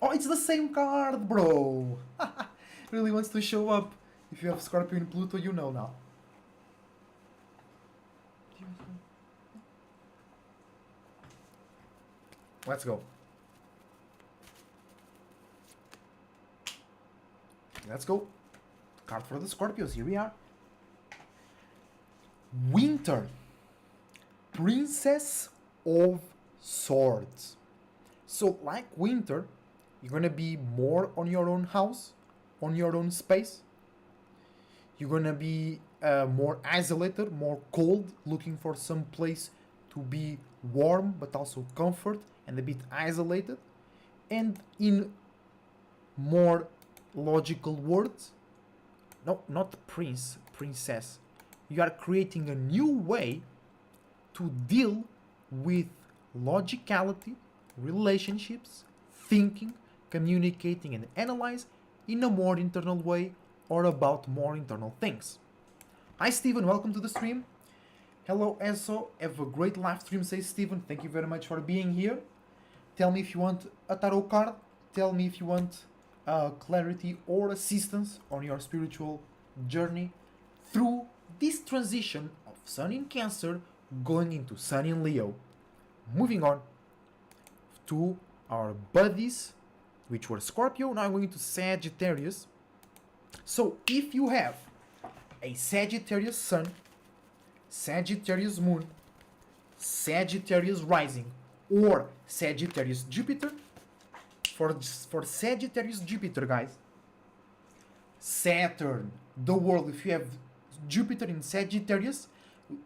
oh, it's the same card, bro. Really wants to show up. If you have Scorpio in Pluto, you know now. Let's go. Let's go. Card for the Scorpios. Here we are. Winter. Princess of Swords. So, like Winter, you're gonna be more on your own house, on your own space. You're gonna be more isolated, more cold, looking for some place to be warm but also comfort and a bit isolated. And in more logical words, no, not princess, you are creating a new way to deal with logicality, relationships, thinking, communicating, and analyze in a more internal way or about more internal things. Hi Steven, welcome to the stream. Hello Eso, have a great live stream, says Steven. Thank you very much for being here. Tell me if you want a tarot card. Tell me if you want clarity or assistance on your spiritual journey through this transition of Sun in Cancer going into Sun in Leo. Moving on to our buddies, which were Scorpio. Now I'm going to Sagittarius. So if you have a Sagittarius Sun, Sagittarius Moon, Sagittarius Rising, or Sagittarius Jupiter, for Sagittarius Jupiter, guys, Saturn, the world, if you have Jupiter in Sagittarius,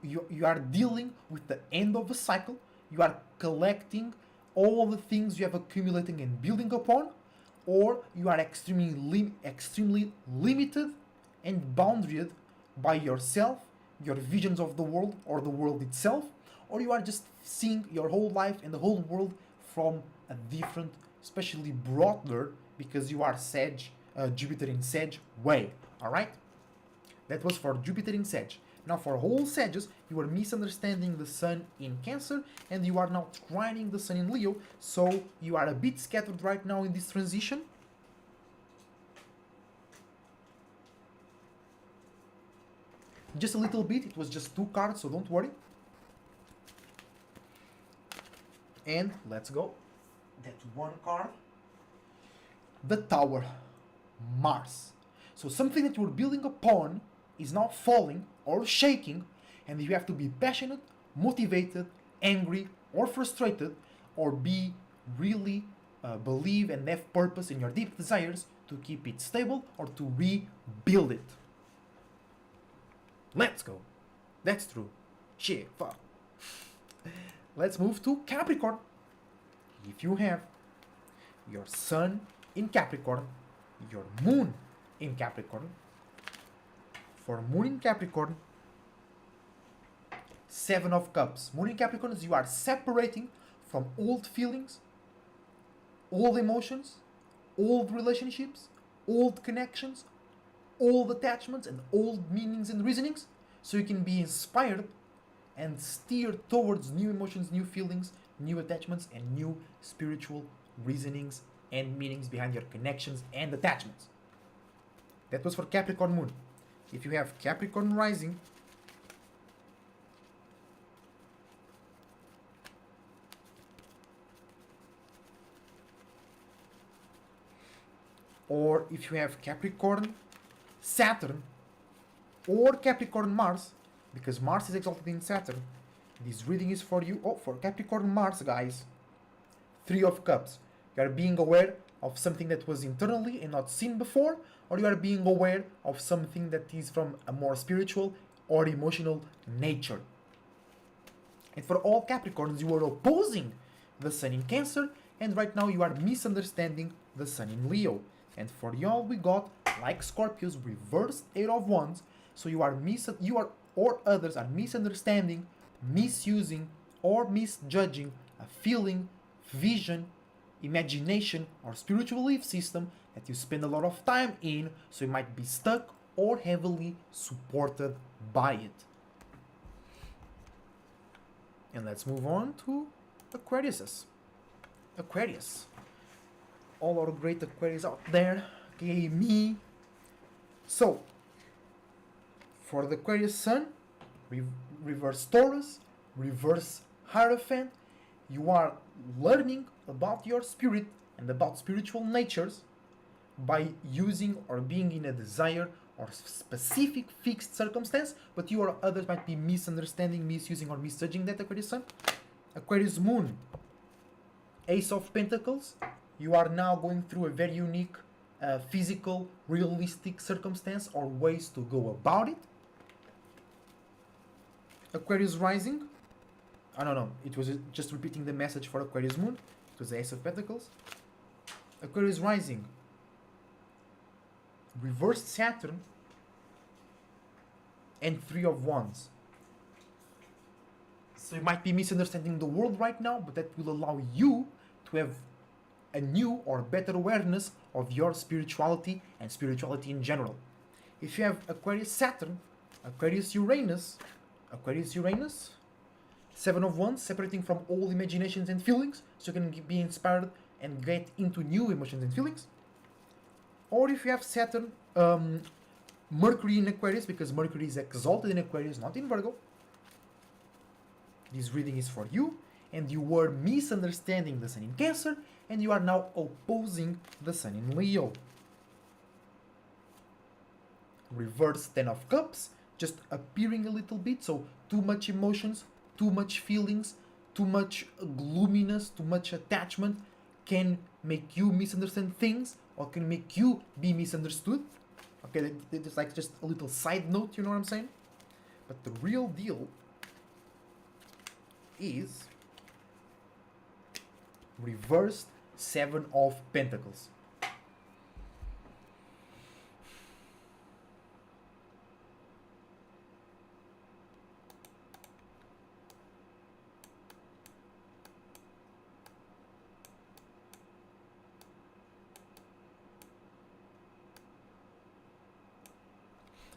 you are dealing with the end of a cycle. You are collecting all the things you have accumulating and building upon, or you are extremely limited and boundaried by yourself, your visions of the world or the world itself, or you are just seeing your whole life and the whole world from a different, especially broader, because you are Jupiter in Sag way. Alright? That was for Jupiter in Sag. Now for whole Sages, you are misunderstanding the Sun in Cancer and you are now trining the Sun in Leo, so you are a bit scattered right now in this transition. Just a little bit, it was just 2 cards, so don't worry. And let's go. That 1 card. The Tower. Mars. So something that you're building upon is now falling or shaking, and you have to be passionate, motivated, angry, or frustrated, or be really believe and have purpose in your deep desires to keep it stable or to rebuild it. Let's go. That's true. Shit, fuck. Let's move to Capricorn. If you have your Sun in Capricorn, your Moon in Capricorn, for Moon in Capricorn, 7 of Cups. Moon in Capricorn is you are separating from old feelings, old emotions, old relationships, old connections, old attachments, and old meanings and reasonings, so you can be inspired and steer towards new emotions, new feelings, new attachments, and new spiritual reasonings and meanings behind your connections and attachments. That was for Capricorn Moon. If you have Capricorn Rising, or if you have Capricorn Saturn, or Capricorn Mars, because Mars is exalted in Saturn, this reading is for you. Oh, for Capricorn Mars, guys, 3 of Cups. You are being aware of something that was internally and not seen before, or you are being aware of something that is from a more spiritual or emotional nature. And for all Capricorns, you are opposing the Sun in Cancer, and right now you are misunderstanding the Sun in Leo. And for y'all, we got, like Scorpios, reversed 8 of Wands, so you are or others are misunderstanding, misusing, or misjudging a feeling, vision, imagination, or spiritual belief system that you spend a lot of time in, so you might be stuck or heavily supported by it. And let's move on to Aquariuses. Aquarius. All our great Aquarius out there, okay, me. So, for the Aquarius Sun, reverse Taurus, reverse Hierophant, you are learning about your spirit and about spiritual natures by using or being in a desire or specific fixed circumstance, but you or others might be misunderstanding, misusing, or misjudging that Aquarius Sun. Aquarius Moon, Ace of Pentacles, you are now going through a very unique physical, realistic circumstance or ways to go about it. Aquarius Rising, I don't know, it was just repeating the message for Aquarius Moon. It was the Ace of Pentacles. Aquarius Rising, reversed Saturn, and 3 of Wands. So you might be misunderstanding the world right now, but that will allow you to have a new or better awareness of your spirituality and spirituality in general. If you have Aquarius Saturn, Aquarius Uranus, 7 of Wands, separating from all imaginations and feelings, so you can be inspired and get into new emotions and feelings. Or if you have Saturn, Mercury in Aquarius, because Mercury is exalted in Aquarius, not in Virgo. This reading is for you, and you were misunderstanding the Sun in Cancer, and you are now opposing the Sun in Leo. Reverse 10 of Cups, just appearing a little bit, so too much emotions, too much feelings, too much gloominess, too much attachment can make you misunderstand things or can make you be misunderstood. Okay, it's like just a little side note, you know what I'm saying? But the real deal is reversed 7 of Pentacles.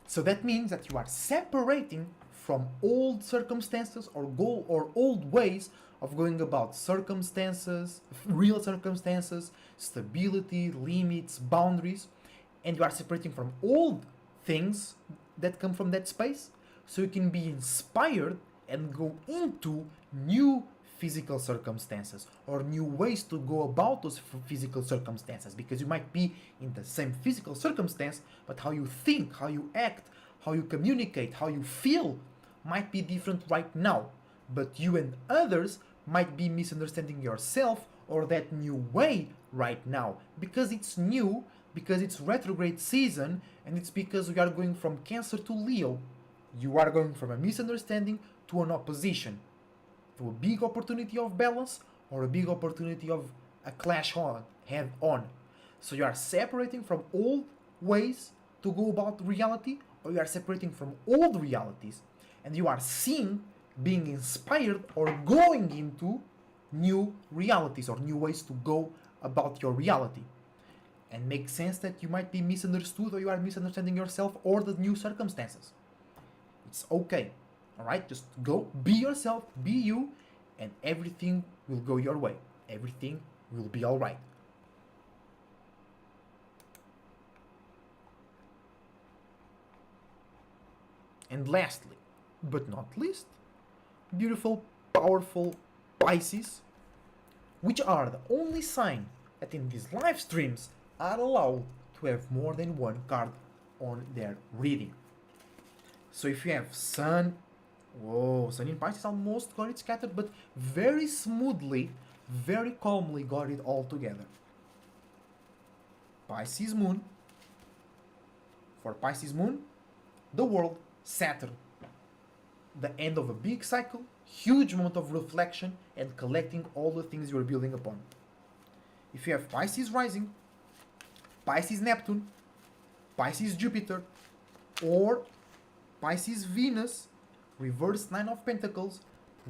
So that means that you are separating from old circumstances or old ways of going about circumstances, real circumstances, stability, limits, boundaries, and you are separating from old things that come from that space, so you can be inspired and go into new physical circumstances or new ways to go about those physical circumstances, because you might be in the same physical circumstance, but how you think, how you act, how you communicate, how you feel might be different right now. But you and others might be misunderstanding yourself or that new way right now, because it's new, because it's retrograde season, and it's because we are going from Cancer to Leo. You are going from a misunderstanding to an opposition, to a big opportunity of balance or a big opportunity of a clash head on. So you are separating from old ways to go about reality, or you are separating from old realities and you are seeing, being inspired, or going into new realities or new ways to go about your reality. And makes sense that you might be misunderstood or you are misunderstanding yourself or the new circumstances. It's okay. Alright? Just go, be yourself, be you, and everything will go your way. Everything will be alright. And lastly, but not least, beautiful, powerful Pisces, which are the only sign that in these live streams are allowed to have more than one card on their reading. So if you have Sun, Sun in Pisces almost got it scattered, but very smoothly, very calmly got it all together. Pisces Moon. For Pisces Moon, the world, Saturn. The end of a big cycle, huge moment of reflection and collecting all the things you are building upon. If you have Pisces Rising, Pisces Neptune, Pisces Jupiter, or Pisces Venus, reverse 9 of Pentacles,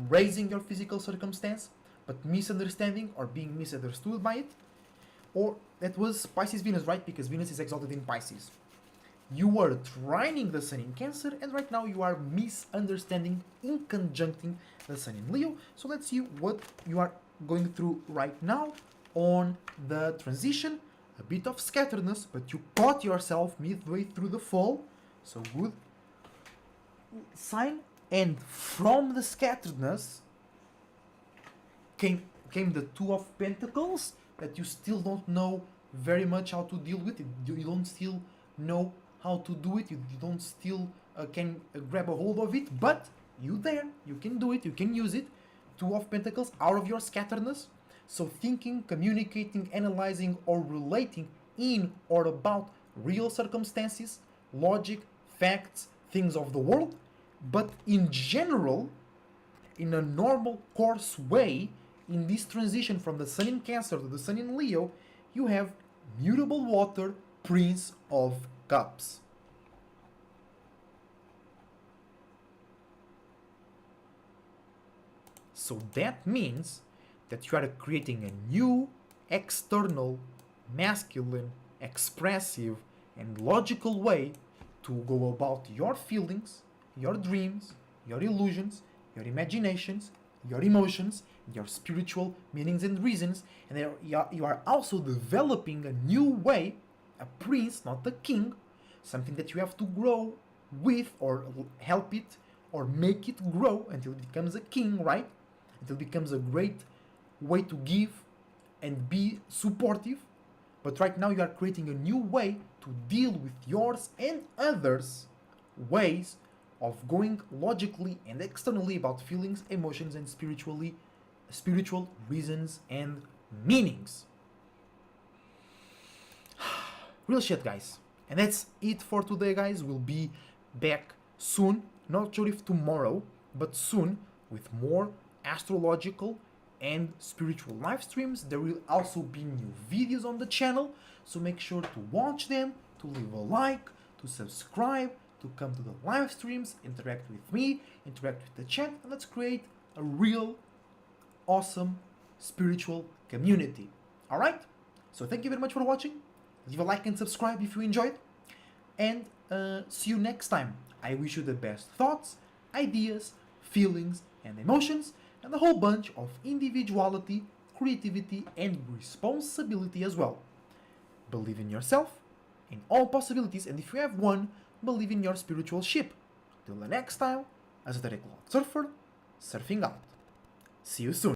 raising your physical circumstance, but misunderstanding or being misunderstood by it, or that was Pisces Venus, right? Because Venus is exalted in Pisces. You were trining the Sun in Cancer, and right now you are misunderstanding, inconjuncting the Sun in Leo. So let's see what you are going through right now on the transition. A bit of scatteredness, but you caught yourself midway through the fall. So good sign. And from the scatteredness came the Two of Pentacles that you still don't know very much how to deal with it. You don't still know how to do it. You don't still can grab a hold of it, but you can do it, you can use it. Two of Pentacles out of your scatteredness. So thinking, communicating, analyzing, or relating in or about real circumstances, logic, facts, things of the world, but in general, in a normal course way, in this transition from the Sun in Cancer to the Sun in Leo, you have mutable water, Prince of Cups. So that means that you are creating a new external, masculine, expressive, and logical way to go about your feelings, your dreams, your illusions, your imaginations, your emotions, your spiritual meanings and reasons, and you are also developing a new way, a prince, not a king, something that you have to grow with or help it or make it grow until it becomes a king, right? Until it becomes a great way to give and be supportive. But right now you are creating a new way to deal with yours and others' ways of going logically and externally about feelings, emotions, and spiritual reasons and meanings. Real shit, guys. And that's it for today, guys. We'll be back soon. Not sure if tomorrow, but soon with more astrological and spiritual live streams. There will also be new videos on the channel, so make sure to watch them, to leave a like, to subscribe, to come to the live streams, interact with me, interact with the chat, and let's create a real awesome spiritual community. Alright? So thank you very much for watching. Leave a like and subscribe if you enjoyed. And see you next time. I wish you the best thoughts, ideas, feelings, and emotions, and a whole bunch of individuality, creativity, and responsibility as well. Believe in yourself, in all possibilities, and if you have one, believe in your spiritual ship. Till the next time, as a Derek Surfer, surfing out. See you soon.